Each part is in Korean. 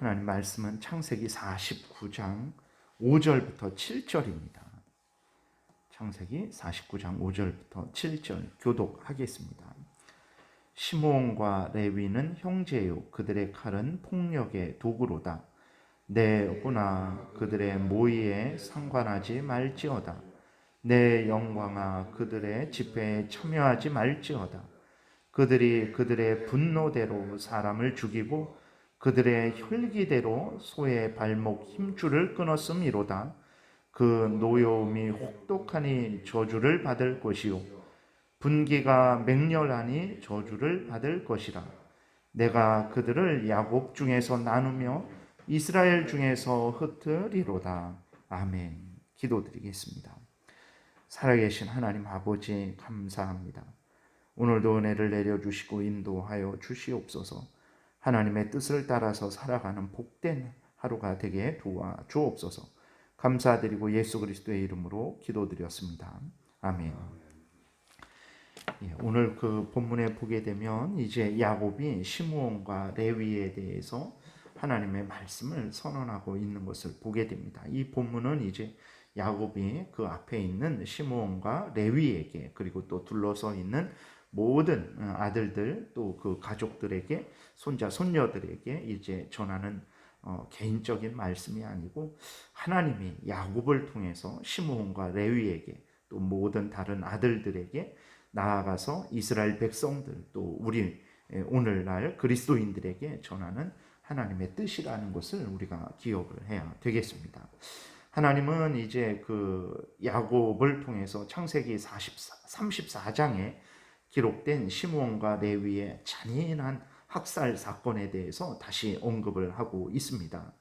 하나님 말씀은 창세기 49장 5절부터 7절입니다. 창세기 49장 5절부터 7절 교독하겠습니다. 시므온과 레위는 형제요, 그들의 칼은 폭력의 도구로다. 내 혼아, 그들의 모의에 상관하지 말지어다. 내 영광아, 그들의 집회에 참여하지 말지어다. 그들이 그들의 분노대로 사람을 죽이고 그들의 혈기대로 소의 발목 힘줄을 끊었음이로다. 그 노여움이 혹독하니 저주를 받을 것이요 분기가 맹렬하니 저주를 받을 것이라. 내가 그들을 야곱 중에서 나누며 이스라엘 중에서 흩으리로다. 아멘. 기도드리겠습니다. 살아계신 하나님 아버지 감사합니다. 오늘도 은혜를 내려주시고 인도하여 주시옵소서. 하나님의 뜻을 따라서 살아가는 복된 하루가 되게 도와주옵소서. 감사드리고 예수 그리스도의 이름으로 기도드렸습니다. 아멘. 오늘 그 본문에 보게 되면 이제 야곱이 시므온과 레위에 대해서 하나님의 말씀을 선언하고 있는 것을 보게 됩니다. 이 본문은 이제 야곱이 그 앞에 있는 시므온과 레위에게 그리고 또 둘러서 있는 모든 아들들 또 그 가족들에게 손자 손녀들에게 이제 전하는 개인적인 말씀이 아니고 하나님이 야곱을 통해서 시므온과 레위에게 또 모든 다른 아들들에게 나아가서 이스라엘 백성들 또 우리 오늘날 그리스도인들에게 전하는 하나님의 뜻이라는 것을 우리가 기억을 해야 되겠습니다. 하나님은 이제 그 야곱을 통해서 창세기 34장에 기록된 시므온과 레위의 잔인한 학살 사건에 대해서 다시 언급을 하고 있습니다.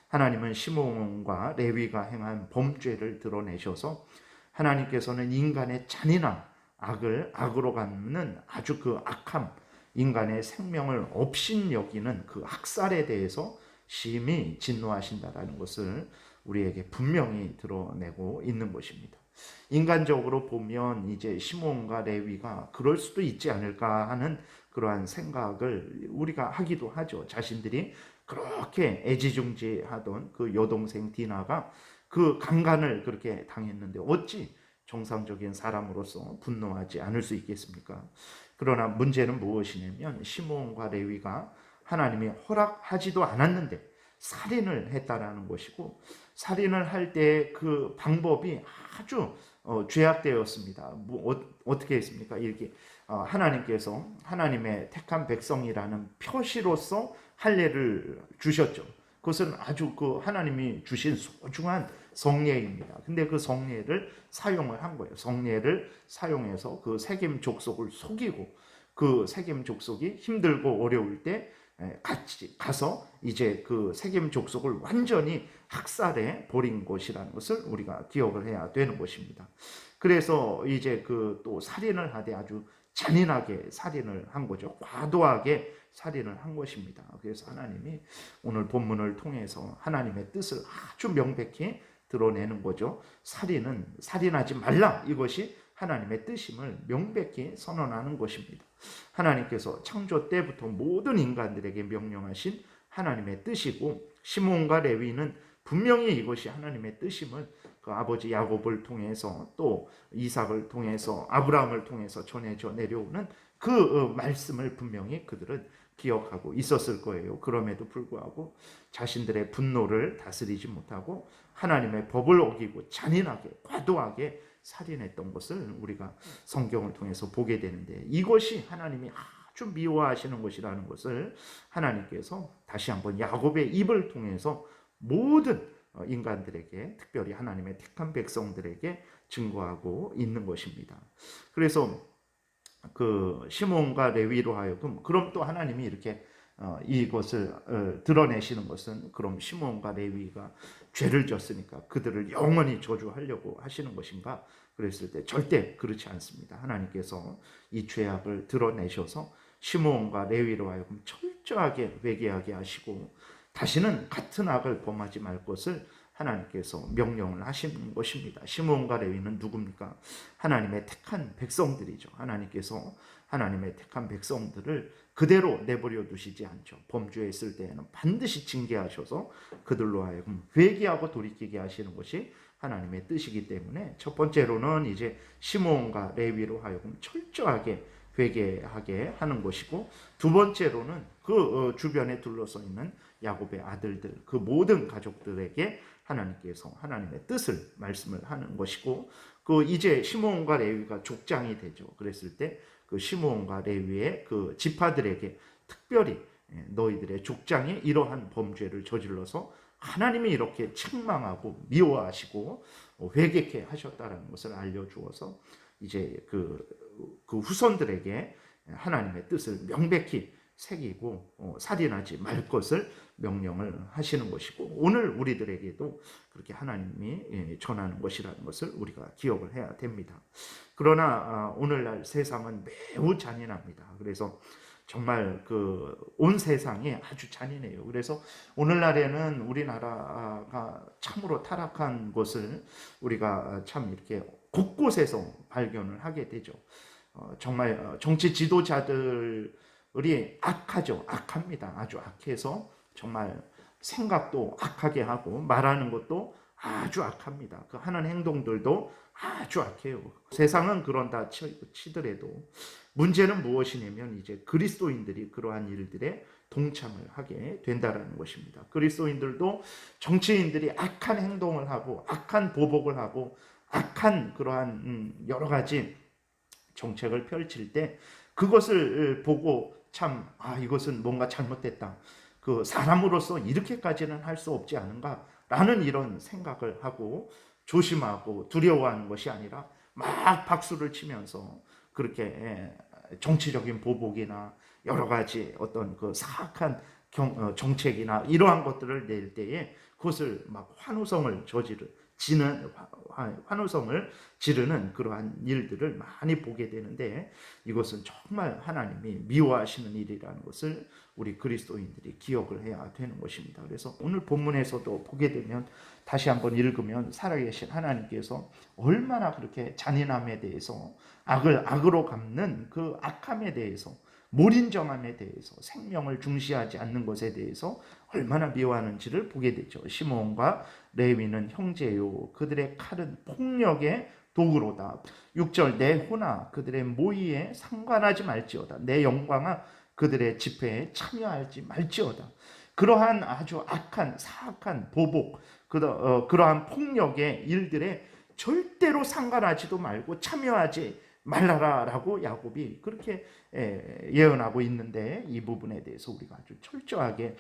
하나님은 시므온과 레위가 행한 범죄를 드러내셔서 하나님께서는 인간의 잔인함, 악으로 갚는 아주 그 악함, 인간의 생명을 업신여기는 그 학살에 대해서 심히 진노하신다라는 것을 우리에게 분명히 드러내고 있는 것입니다. 인간적으로 보면 이제 시므온과 레위가 그럴 수도 있지 않을까 하는 그러한 생각을 우리가 하기도 하죠. 자신들이 그렇게 애지중지하던 그 여동생 디나가 그 강간을 그렇게 당했는데 어찌 정상적인 사람으로서 분노하지 않을 수 있겠습니까? 그러나 문제는 무엇이냐면 시므온과 레위가 하나님이 허락하지도 않았는데 살인을 했다라는 것이고 살인을 할 때 그 방법이 아주 죄악되었습니다. 어떻게 했습니까? 이렇게 하나님께서 하나님의 택한 백성이라는 표시로서 할례를 주셨죠. 그것은 아주 그 하나님이 주신 소중한 성례입니다. 근데 그 성례를 사용을 한 거예요. 성례를 사용해서 그 세겜 족속을 속이고 그 세겜 족속이 힘들고 어려울 때 같이 가서 이제 그 세겜 족속을 완전히 학살해 버린 것이라는 것을 우리가 기억을 해야 되는 것입니다. 그래서 이제 그 또 살인을 하되 아주 잔인하게 살인을 한 거죠. 과도하게 살인을 한 것입니다. 그래서 하나님이 오늘 본문을 통해서 하나님의 뜻을 아주 명백히 드러내는 거죠. 살인하지 말라, 이것이 하나님의 뜻임을 명백히 선언하는 것입니다. 하나님께서 창조 때부터 모든 인간들에게 명령하신 하나님의 뜻이고 시므온과 레위는 분명히 이것이 하나님의 뜻임을 그 아버지 야곱을 통해서 또 이삭을 통해서 아브라함을 통해서 전해져 내려오는 그 말씀을 분명히 그들은 기억하고 있었을 거예요. 그럼에도 불구하고 자신들의 분노를 다스리지 못하고 하나님의 법을 어기고 잔인하게 과도하게 살인했던 것을 우리가 성경을 통해서 보게 되는데 이것이 하나님이 아주 미워하시는 것이라는 것을 하나님께서 다시 한번 야곱의 입을 통해서 모든 인간들에게 특별히 하나님의 택한 백성들에게 증거하고 있는 것입니다. 그래서 그 시므온과 레위로 하여금 그럼 또 하나님이 이렇게 이것을 드러내시는 것은 그럼 시므온과 레위가 죄를 졌으니까 그들을 영원히 저주하려고 하시는 것인가? 그랬을 때 절대 그렇지 않습니다. 하나님께서 이 죄악을 드러내셔서 시므온과 레위로 하여금 철저하게 회개하게 하시고 다시는 같은 악을 범하지 말 것을 하나님께서 명령을 하시는 것입니다. 시므온과 레위는 누굽니까? 하나님의 택한 백성들이죠. 하나님께서 하나님의 택한 백성들을 그대로 내버려 두시지 않죠. 범죄했을 때에는 반드시 징계하셔서 그들로 하여금 회개하고 돌이키게 하시는 것이 하나님의 뜻이기 때문에 첫 번째로는 이제 시므온과 레위로 하여금 철저하게 회개하게 하는 것이고, 두 번째로는 그 주변에 둘러서 있는 야곱의 아들들, 그 모든 가족들에게 하나님께서 하나님의 뜻을 말씀을 하는 것이고, 그 이제 시므온과 레위가 족장이 되죠. 그랬을 때 그 시므온과 레위의 그 지파들에게 특별히 너희들의 족장이 이러한 범죄를 저질러서 하나님이 이렇게 책망하고 미워하시고 회개케 하셨다라는 것을 알려주어서 이제 그 후손들에게 하나님의 뜻을 명백히 새기고 살인하지 말 것을 명령을 하시는 것이고, 오늘 우리들에게도 그렇게 하나님이 전하는 것이라는 것을 우리가 기억을 해야 됩니다. 그러나 오늘날 세상은 매우 잔인합니다. 그래서 정말 그 온 세상이 아주 잔인해요. 그래서 오늘날에는 우리나라가 참으로 타락한 것을 우리가 참 이렇게 곳곳에서 발견을 하게 되죠. 정말 정치 지도자들이 악하죠. 악합니다. 아주 악해서 정말 생각도 악하게 하고 말하는 것도 아주 악합니다. 그 하는 행동들도 아주 악해요. 세상은 그런다 치더라도 문제는 무엇이냐면 이제 그리스도인들이 그러한 일들에 동참을 하게 된다라는 것입니다. 그리스도인들도 정치인들이 악한 행동을 하고 악한 보복을 하고 악한 그러한 여러 가지 정책을 펼칠 때 그것을 보고 참 이것은 뭔가 잘못됐다. 그 사람으로서 이렇게까지는 할 수 없지 않은가라는 이런 생각을 하고 조심하고 두려워하는 것이 아니라 막 박수를 치면서 그렇게 정치적인 보복이나 여러 가지 어떤 그 사악한 정책이나 이러한 것들을 낼 때에 그것을 막 환호성을 지르는 그러한 일들을 많이 보게 되는데, 이것은 정말 하나님이 미워하시는 일이라는 것을 우리 그리스도인들이 기억을 해야 되는 것입니다. 그래서 오늘 본문에서도 보게 되면 다시 한번 읽으면 살아계신 하나님께서 얼마나 그렇게 잔인함에 대해서 악을 악으로 갚는 그 악함에 대해서, 몰인정함에 대해서, 생명을 중시하지 않는 것에 대해서 얼마나 미워하는지를 보게 되죠. 시므온과 레위는 형제요, 그들의 칼은 폭력의 도구로다. 6절 내 호나 그들의 모의에 상관하지 말지어다. 내 영광아 그들의 집회에 참여하지 말지어다. 그러한 아주 악한 사악한 보복, 그러한 폭력의 일들에 절대로 상관하지도 말고 참여하지 말라라라고 야곱이 그렇게 예언하고 있는데, 이 부분에 대해서 우리가 아주 철저하게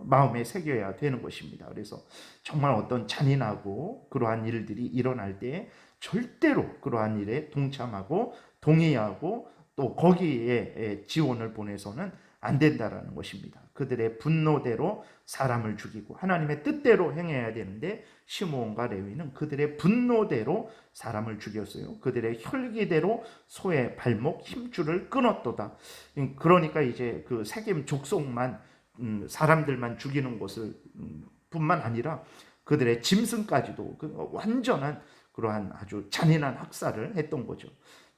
마음에 새겨야 되는 것입니다. 그래서 정말 어떤 잔인하고 그러한 일들이 일어날 때 절대로 그러한 일에 동참하고 동의하고 또 거기에 지원을 보내서는 안 된다라는 것입니다. 그들의 분노대로 사람을 죽이고 하나님의 뜻대로 행해야 되는데, 시므온과 레위는 그들의 분노대로 사람을 죽였어요. 그들의 혈기대로 소의 발목 힘줄을 끊었도다. 그러니까 이제 그 세겜 족속만 사람들만 죽이는 것을 뿐만 아니라 그들의 짐승까지도 완전한 그러한 아주 잔인한 학살을 했던 거죠.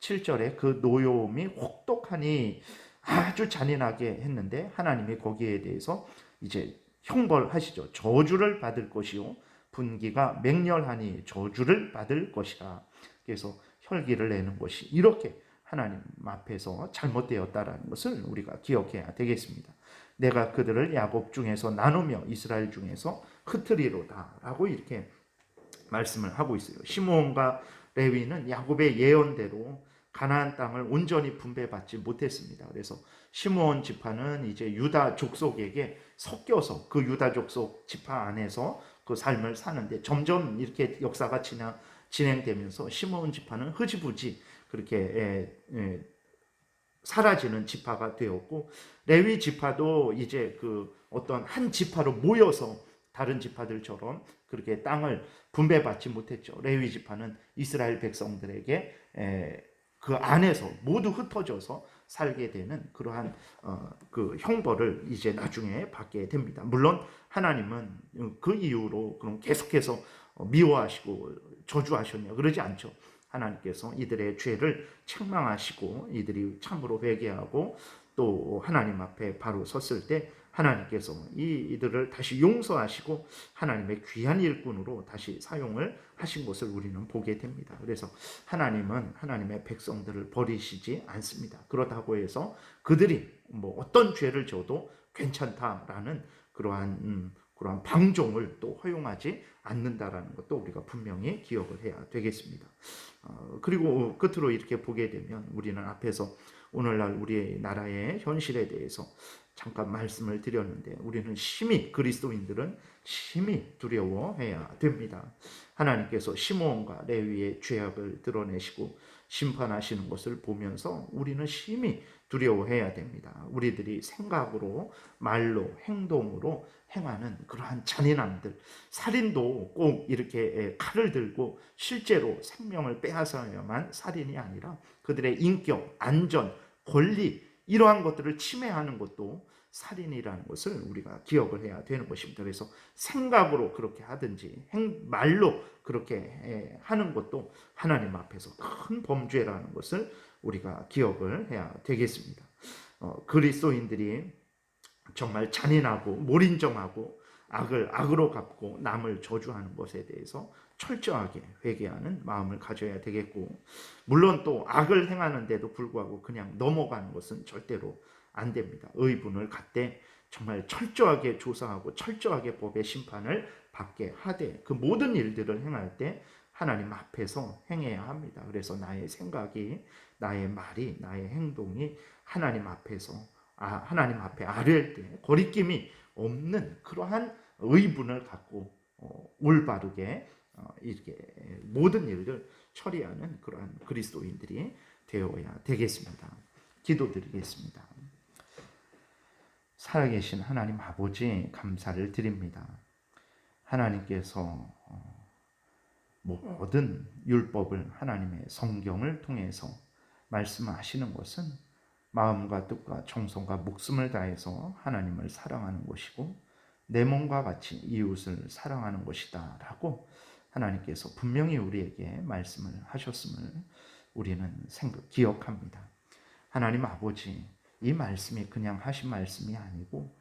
7절에 그 노여움이 혹독하니 아주 잔인하게 했는데, 하나님이 거기에 대해서 이제 형벌하시죠. 저주를 받을 것이요 분기가 맹렬하니 저주를 받을 것이라. 그래서 혈기를 내는 것이 이렇게 하나님 앞에서 잘못되었다라는 것을 우리가 기억해야 되겠습니다. 내가 그들을 야곱 중에서 나누며 이스라엘 중에서 흩으리로다라고 이렇게 말씀을 하고 있어요. 시므온과 레위는 야곱의 예언대로 가나안 땅을 온전히 분배받지 못했습니다. 그래서 시므온 지파는 이제 유다 족속에게 섞여서 그 유다 족속 지파 안에서 그 삶을 사는데, 점점 이렇게 역사가 진행되면서 시므온 지파는 흐지부지 그렇게 사라지는 지파가 되었고, 레위 지파도 이제 그 어떤 한 지파로 모여서 다른 지파들처럼 그렇게 땅을 분배받지 못했죠. 레위 지파는 이스라엘 백성들에게 그 안에서 모두 흩어져서 살게 되는 그러한 그 형벌을 이제 나중에 받게 됩니다. 물론 하나님은 그 이후로 그럼 계속해서 미워하시고 저주하셨냐 그러지 않죠. 하나님께서 이들의 죄를 책망하시고 이들이 참으로 회개하고 또 하나님 앞에 바로 섰을 때 하나님께서 이들을 다시 용서하시고 하나님의 귀한 일꾼으로 다시 사용을 하신 것을 우리는 보게 됩니다. 그래서 하나님은 하나님의 백성들을 버리시지 않습니다. 그렇다고 해서 그들이 뭐 어떤 죄를 져도 괜찮다라는 그러한 방종을 또 허용하지 않는다라는 것도 우리가 분명히 기억을 해야 되겠습니다. 그리고 끝으로 이렇게 보게 되면 우리는 앞에서 오늘날 우리의 나라의 현실에 대해서 잠깐 말씀을 드렸는데 우리는 심히 그리스도인들은 심히 두려워해야 됩니다. 하나님께서 시므온과 레위의 죄악을 드러내시고 심판하시는 것을 보면서 우리는 심히 두려워해야 됩니다. 우리들이 생각으로 말로 행동으로 행하는 그러한 잔인함들, 살인도 꼭 이렇게 칼을 들고 실제로 생명을 빼앗아야만 살인이 아니라 그들의 인격, 안전, 권리 이러한 것들을 침해하는 것도 살인이라는 것을 우리가 기억을 해야 되는 것입니다. 그래서 생각으로 그렇게 하든지 말로 그렇게 하는 것도 하나님 앞에서 큰 범죄라는 것을 우리가 기억을 해야 되겠습니다. 그리스도인들이 정말 잔인하고 몰인정하고 악을 악으로 갚고 남을 저주하는 것에 대해서 철저하게 회개하는 마음을 가져야 되겠고, 물론 또 악을 행하는데도 불구하고 그냥 넘어가는 것은 절대로 안 됩니다. 의분을 갖되 정말 철저하게 조사하고 철저하게 법의 심판을 받게 하되 그 모든 일들을 행할 때 하나님 앞에서 행해야 합니다. 그래서 나의 생각이, 나의 말이, 나의 행동이 하나님 앞에서 하나님 앞에 아뢰일 때 거리낌이 없는 그러한 의분을 갖고 올바르게 이렇게 모든 일을 처리하는 그러한 그리스도인들이 되어야 되겠습니다. 기도드리겠습니다. 살아계신 하나님 아버지 감사를 드립니다. 하나님께서 모든 율법을 하나님의 성경을 통해서 말씀하시는 것은 마음과 뜻과 정성과 목숨을 다해서 하나님을 사랑하는 것이고 내 몸과 같이 이웃을 사랑하는 것이다 라고 하나님께서 분명히 우리에게 말씀을 하셨음을 우리는 기억합니다. 하나님 아버지, 이 말씀이 그냥 하신 말씀이 아니고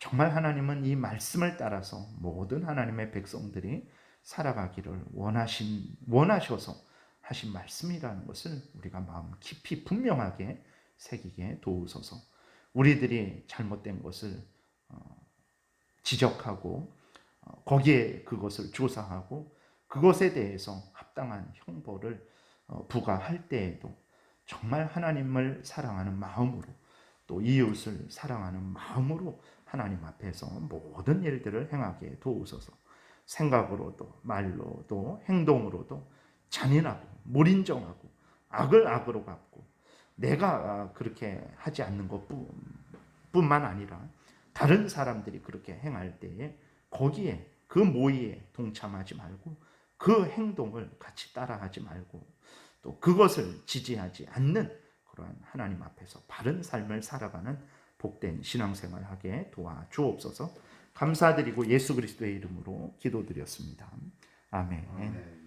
정말 하나님은 이 말씀을 따라서 모든 하나님의 백성들이 살아가기를 원하셔서 하신 말씀이라는 것을 우리가 마음 깊이 분명하게 새기게 도우소서. 우리들이 잘못된 것을 지적하고 거기에 그것을 조사하고 그것에 대해서 합당한 형벌을 부과할 때에도 정말 하나님을 사랑하는 마음으로 또 이웃을 사랑하는 마음으로 하나님 앞에서 모든 일들을 행하게 도우소서. 생각으로도 말로도 행동으로도 잔인하고 무린정하고 악을 악으로 갚고 내가 그렇게 하지 않는 것뿐만 아니라 다른 사람들이 그렇게 행할 때에 거기에 그 모의에 동참하지 말고 그 행동을 같이 따라하지 말고 또 그것을 지지하지 않는 그러한 하나님 앞에서 바른 삶을 살아가는 복된 신앙생활하게 도와주옵소서. 감사드리고 예수 그리스도의 이름으로 기도드렸습니다. 아멘.